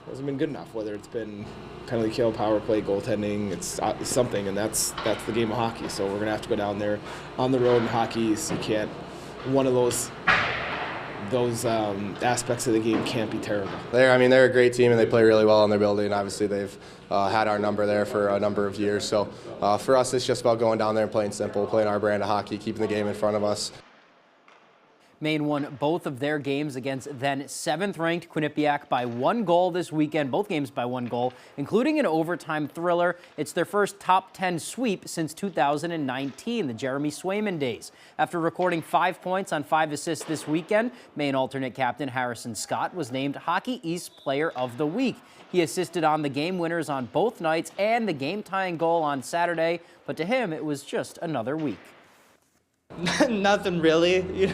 Hasn't been good enough, whether it's been penalty kill, power play, goaltending, it's something, and that's the game of hockey. So we're going to have to go down there on the road in hockey. You can't, one of those aspects of the game can't be terrible. They're a great team and they play really well in their building. Obviously, they've had our number there for a number of years. So for us, it's just about going down there and playing simple, playing our brand of hockey, keeping the game in front of us. Maine won both of their games against then 7th-ranked Quinnipiac by 1 goal this weekend, both games by 1 goal, including an overtime thriller. It's their first top 10 sweep since 2019, the Jeremy Swayman days. After recording 5 points on 5 assists this weekend, Maine alternate captain Harrison Scott was named Hockey East Player of the Week. He assisted on the game winners on both nights and the game-tying goal on Saturday, but to him, it was just another week. Nothing really, it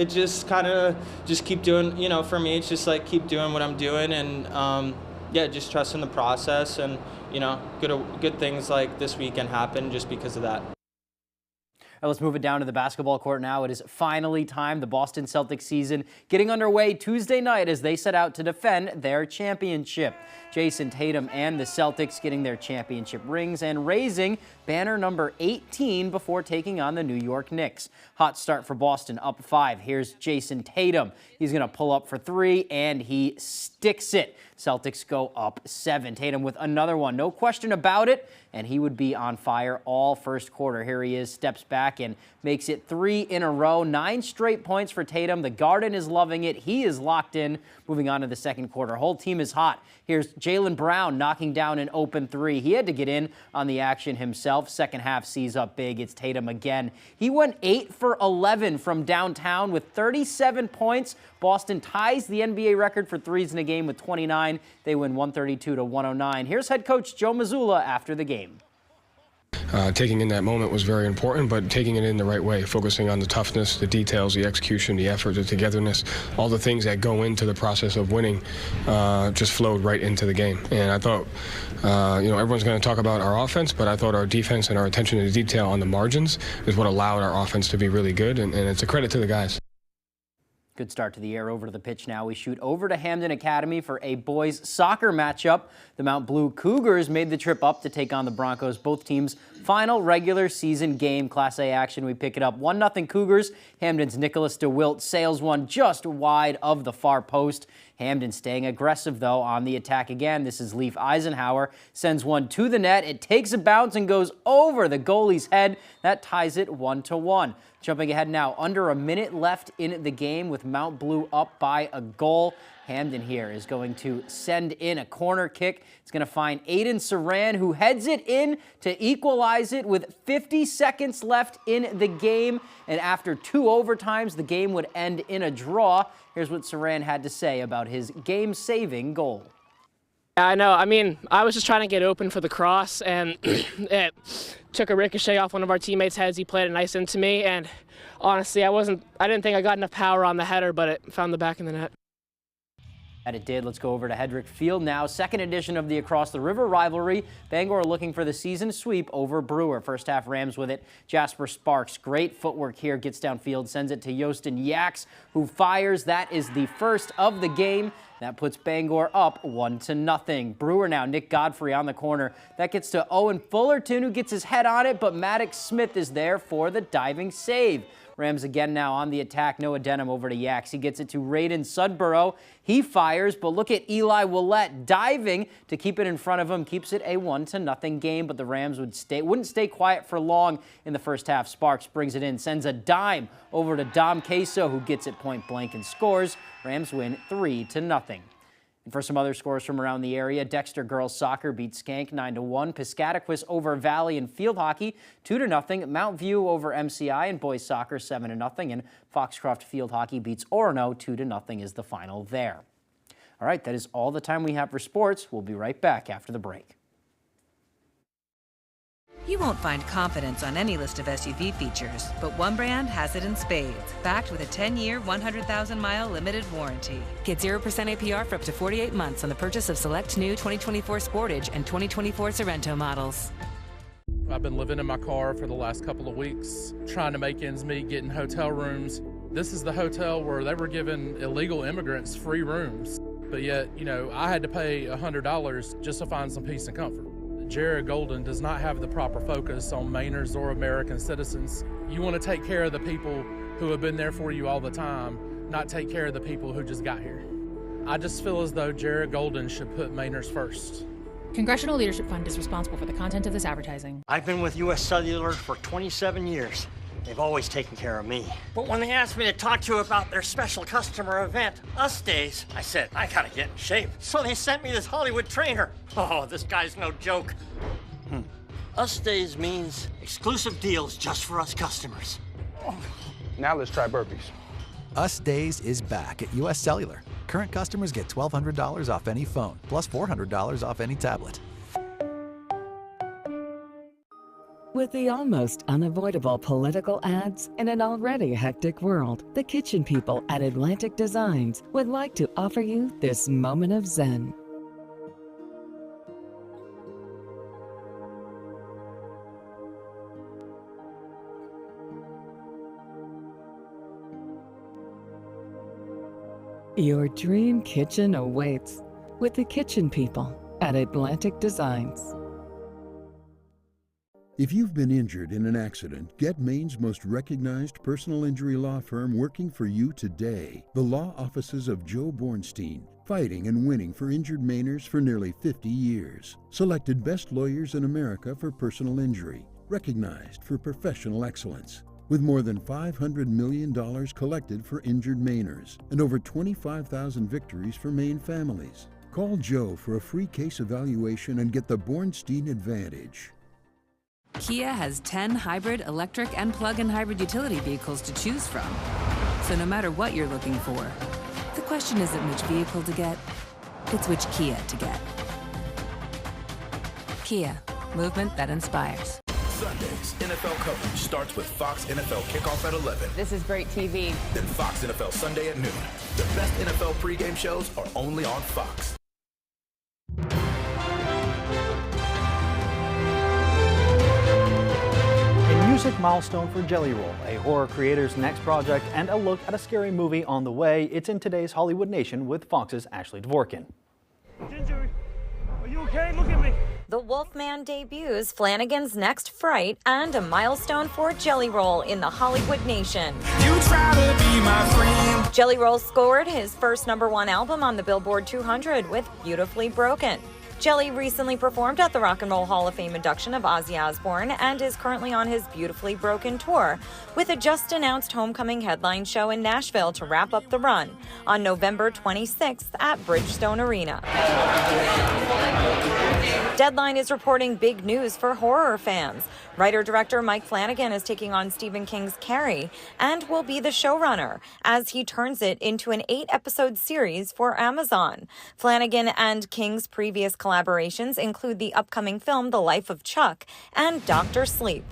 just kind of keep doing, for me, it's just like keep doing what I'm doing and, just trusting the process and, good things like this weekend happen just because of that. Now let's move it down to the basketball court now. It is finally time. The Boston Celtics season getting underway Tuesday night as they set out to defend their championship. Jason Tatum and the Celtics getting their championship rings and raising banner number 18 before taking on the New York Knicks. Hot start for Boston, up 5. Here's Jason Tatum. He's going to pull up for 3, and he sticks it. Celtics go up 7. Tatum with another one, no question about it, and he would be on fire all first quarter. Here he is, steps back and makes it 3 in a row. 9 straight points for Tatum. The Garden is loving it. He is locked in. Moving on to the second quarter. Whole team is hot. Here's Jaylen Brown knocking down an open 3. He had to get in on the action himself. Second half sees up big. It's Tatum again. He went 8 for 11 from downtown with 37 points. Boston ties the NBA record for threes in a game with 29. They win 132-109. Here's head coach Joe Mazzulla after the game. Taking in that moment was very important, but taking it in the right way, focusing on the toughness, the details, the execution, the effort, the togetherness, all the things that go into the process of winning just flowed right into the game. And I thought, everyone's going to talk about our offense, but I thought our defense and our attention to detail on the margins is what allowed our offense to be really good, and it's a credit to the guys. Good start to the air. Over to the pitch now. We shoot over to Hamden Academy for a boys soccer matchup. The Mount Blue Cougars made the trip up to take on the Broncos. Both teams' final regular season game. Class A action. We pick it up 1-0 Cougars. Hamden's Nicholas DeWilt sails one just wide of the far post. Hamden staying aggressive, though, on the attack again. This is Leif Eisenhower. Sends one to the net. It takes a bounce and goes over the goalie's head. That ties it 1-1. Jumping ahead now, under a minute left in the game with Mount Blue up by a goal. Hamden here is going to send in a corner kick. It's going to find Aiden Saran, who heads it in to equalize it with 50 seconds left in the game. And after 2 overtimes, the game would end in a draw. Here's what Saran had to say about his game-saving goal. I know. I was just trying to get open for the cross, and it took a ricochet off one of our teammates' heads. He played it nice into me, and honestly, I didn't think I got enough power on the header, but it found the back of the net. And it did. Let's go over to Hedrick Field now. Second edition of the Across the River rivalry. Bangor looking for the season sweep over Brewer. First half Rams with it. Jasper Sparks, great footwork here. Gets downfield, sends it to Yostin Yaks, who fires. That is the first of the game. That puts Bangor up 1-0. Brewer now, Nick Godfrey on the corner. That gets to Owen Fullerton, who gets his head on it, but Maddox Smith is there for the diving save. Rams again now on the attack. Noah Denham over to Yaks. He gets it to Raiden Sudborough. He fires, but look at Eli Willette diving to keep it in front of him. Keeps it a 1-0 game, but the Rams wouldn't stay quiet for long in the first half. Sparks brings it in, sends a dime over to Dom Queso, who gets it point blank and scores. Rams win 3-0. And for some other scores from around the area, Dexter girls soccer beats Skank 9-1. Piscataquis over Valley in field hockey 2-0. Mount View over MCI in boys soccer 7-0. And Foxcroft field hockey beats Orono 2-0 is the final there. All right, that is all the time we have for sports. We'll be right back after the break. You won't find confidence on any list of SUV features, but one brand has it in spades, backed with a 10-year, 100,000-mile limited warranty. Get 0% APR for up to 48 months on the purchase of select new 2024 Sportage and 2024 Sorrento models. I've been living in my car for the last couple of weeks, trying to make ends meet, getting hotel rooms. This is the hotel where they were giving illegal immigrants free rooms, but yet, I had to pay $100 just to find some peace and comfort. Jared Golden does not have the proper focus on Mainers or American citizens. You want to take care of the people who have been there for you all the time, not take care of the people who just got here. I just feel as though Jared Golden should put Mainers first. Congressional Leadership Fund is responsible for the content of this advertising. I've been with U.S. Cellular for 27 years. They've always taken care of me. But when they asked me to talk to you about their special customer event, Us Days, I said, I gotta get in shape. So they sent me this Hollywood trainer. Oh, this guy's no joke. Us Days means exclusive deals just for us customers. Now let's try burpees. Us Days is back at U.S. Cellular. Current customers get $1,200 off any phone, plus $400 off any tablet. With the almost unavoidable political ads in an already hectic world, the kitchen people at Atlantic Designs would like to offer you this moment of zen. Your dream kitchen awaits with the kitchen people at Atlantic Designs. If you've been injured in an accident, get Maine's most recognized personal injury law firm working for you today. The law offices of Joe Bornstein, fighting and winning for injured Mainers for nearly 50 years. Selected best lawyers in America for personal injury, recognized for professional excellence. With more than $500 million collected for injured Mainers and over 25,000 victories for Maine families. Call Joe for a free case evaluation and get the Bornstein Advantage. Kia has 10 hybrid, electric, and plug-in hybrid utility vehicles to choose from. So no matter what you're looking for, the question isn't which vehicle to get, it's which Kia to get. Kia, movement that inspires. Sundays, NFL coverage starts with Fox NFL Kickoff at 11. This is great TV. Then Fox NFL Sunday at noon. The best NFL pregame shows are only on Fox. Music milestone for Jelly Roll, a horror creator's next project, and a look at a scary movie on the way. It's in today's Hollywood Nation with Fox's Ashley Dvorkin. Ginger, are you okay? Look at me. The Wolfman debuts Flanagan's Next Fright and a milestone for Jelly Roll in the Hollywood Nation. You try to be my friend. Jelly Roll scored his first #1 album on the Billboard 200 with Beautifully Broken. Jelly recently performed at the Rock and Roll Hall of Fame induction of Ozzy Osbourne and is currently on his Beautifully Broken tour, with a just-announced homecoming headline show in Nashville to wrap up the run on November 26th at Bridgestone Arena. Deadline is reporting big news for horror fans. Writer-director Mike Flanagan is taking on Stephen King's Carrie and will be the showrunner as he turns it into an 8-episode series for Amazon. Flanagan and King's previous collaborations include the upcoming film The Life of Chuck and Dr. Sleep.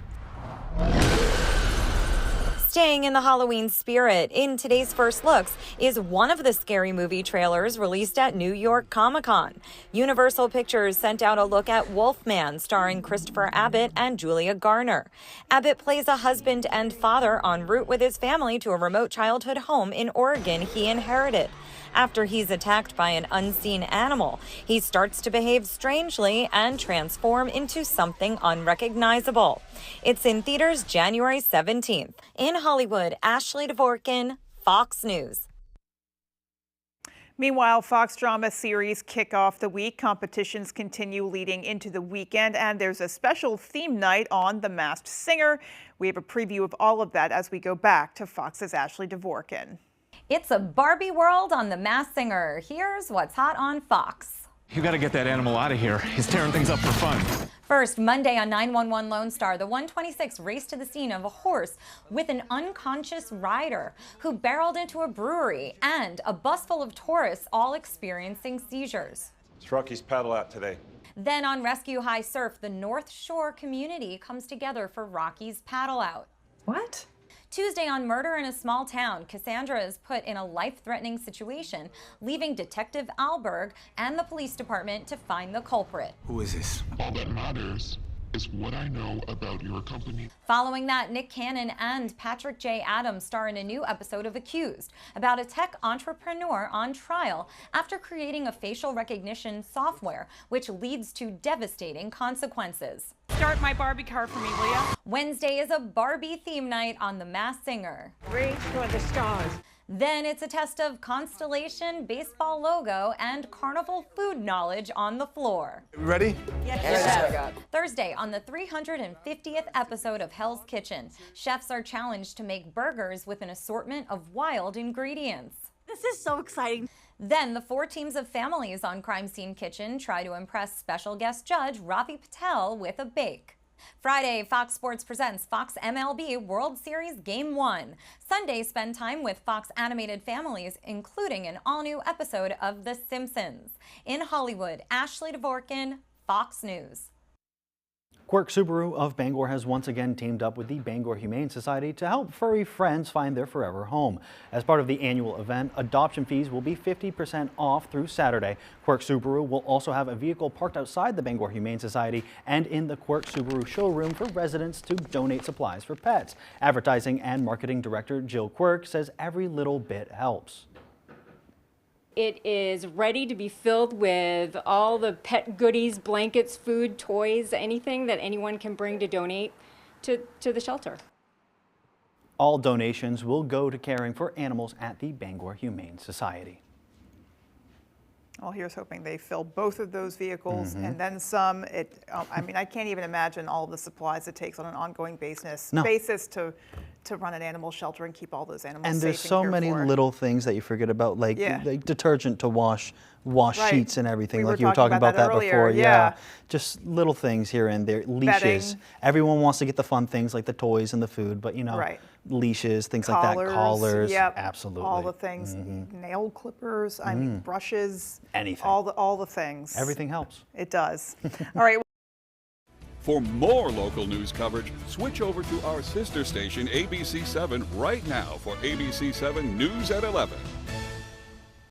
Staying in the Halloween spirit, in today's First Looks is one of the Scary Movie trailers released at New York Comic-Con. Universal Pictures sent out a look at Wolfman, starring Christopher Abbott and Julia Garner. Abbott plays a husband and father en route with his family to a remote childhood home in Oregon he inherited. After he's attacked by an unseen animal, he starts to behave strangely and transform into something unrecognizable. It's in theaters January 17th. In Hollywood, Ashley Dvorkin, Fox News. Meanwhile, Fox drama series kick off the week. Competitions continue leading into the weekend, and there's a special theme night on The Masked Singer. We have a preview of all of that as we go back to Fox's Ashley Dvorkin. It's a Barbie world on The Masked Singer. Here's what's hot on Fox. You gotta get that animal out of here. He's tearing things up for fun. First, Monday on 911 Lone Star, the 126 raced to the scene of a horse with an unconscious rider who barreled into a brewery and a bus full of tourists all experiencing seizures. It's Rocky's paddle out today. Then on Rescue High Surf, the North Shore community comes together for Rocky's paddle out. What? Tuesday on Murder in a Small Town, Cassandra is put in a life-threatening situation, leaving Detective Alberg and the police department to find the culprit. Who is this? All that matters is what I know about your company. Following that, Nick Cannon and Patrick J. Adams star in a new episode of Accused, about a tech entrepreneur on trial after creating a facial recognition software, which leads to devastating consequences. Start my Barbie car for me, will ya? Wednesday is a Barbie theme night on The Masked Singer. Reach for the stars. Then it's a test of Constellation baseball logo and carnival food knowledge on the floor. You ready? Yes. Thursday, on the 350th episode of Hell's Kitchen, chefs are challenged to make burgers with an assortment of wild ingredients. This is so exciting. Then the 4 teams of families on Crime Scene Kitchen try to impress special guest judge Ravi Patel with a bake. Friday, Fox Sports presents Fox MLB World Series Game 1. Sunday, spend time with Fox animated families, including an all-new episode of The Simpsons. In Hollywood, Ashley Dvorkin, Fox News. Quirk Subaru of Bangor has once again teamed up with the Bangor Humane Society to help furry friends find their forever home. As part of the annual event, adoption fees will be 50% off through Saturday. Quirk Subaru will also have a vehicle parked outside the Bangor Humane Society and in the Quirk Subaru showroom for residents to donate supplies for pets. Advertising and Marketing Director Jill Quirk says every little bit helps. It is ready to be filled with all the pet goodies, blankets, food, toys, anything that anyone can bring to donate to the shelter. All donations will go to caring for animals at the Bangor Humane Society. Well, here's hoping they fill both of those vehicles and then some. I mean, I can't even imagine all of the supplies it takes on an ongoing basis to run an animal shelter and keep all those animals safe. And there's so many little things that you forget about, like detergent to wash sheets and everything, like you were talking about that before. Yeah, just little things here and there. Leashes. Bedding. Everyone wants to get the fun things like the toys and the food, but you know, leashes, things like that. Collars. Yep. Absolutely. All the things. Nail clippers. I mean, brushes. Anything. All the things. Everything helps. It does. All right. For more local news coverage, switch over to our sister station, ABC7, right now for ABC7 News at 11.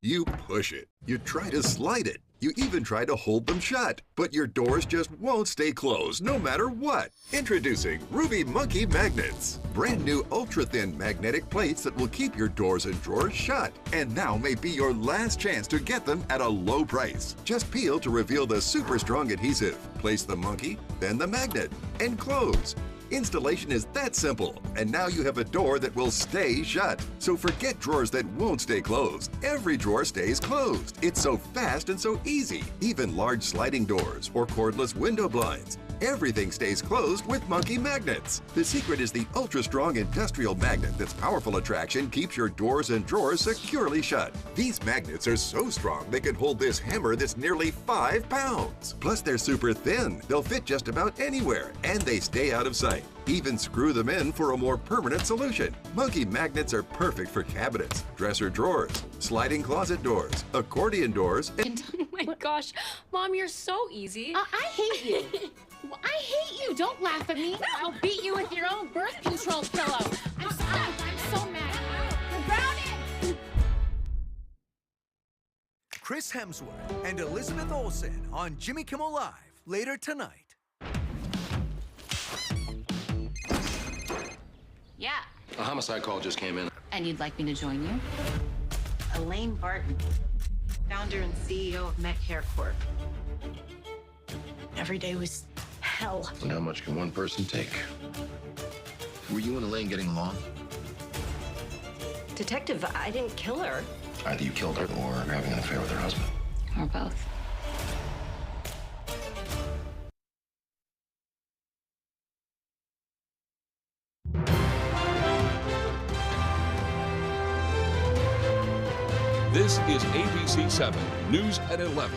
You push it. You try to slide it. You even try to hold them shut. But your doors just won't stay closed no matter what. Introducing Ruby Monkey Magnets. Brand new ultra-thin magnetic plates that will keep your doors and drawers shut. And now may be your last chance to get them at a low price. Just peel to reveal the super strong adhesive. Place the monkey, then the magnet, and close. Installation is that simple, and now you have a door that will stay shut. So forget drawers that won't stay closed. Every drawer stays closed. It's so fast and so easy. Even large sliding doors or cordless window blinds. Everything stays closed with Monkey Magnets. The secret is the ultra-strong industrial magnet that's powerful attraction keeps your doors and drawers securely shut. These magnets are so strong they can hold this hammer that's nearly 5 pounds. Plus they're super thin. They'll fit just about anywhere, and they stay out of sight. Even screw them in for a more permanent solution. Monkey Magnets are perfect for cabinets, dresser drawers, sliding closet doors, accordion doors, and Oh my gosh, Mom, you're so easy. I hate you. I hate you. Don't laugh at me. I'll beat you with your own birth control pillow. I'm sorry. Chris Hemsworth and Elizabeth Olsen on Jimmy Kimmel Live later tonight. Yeah. A homicide call just came in. And you'd like me to join you? Elaine Barton, founder and CEO of Met Hair Corp. Every day was hell. And how much can one person take? Were you and Elaine getting along? Detective, I didn't kill her. Either you killed her or you're having an affair with her husband. Or both. This is ABC 7 News at 11.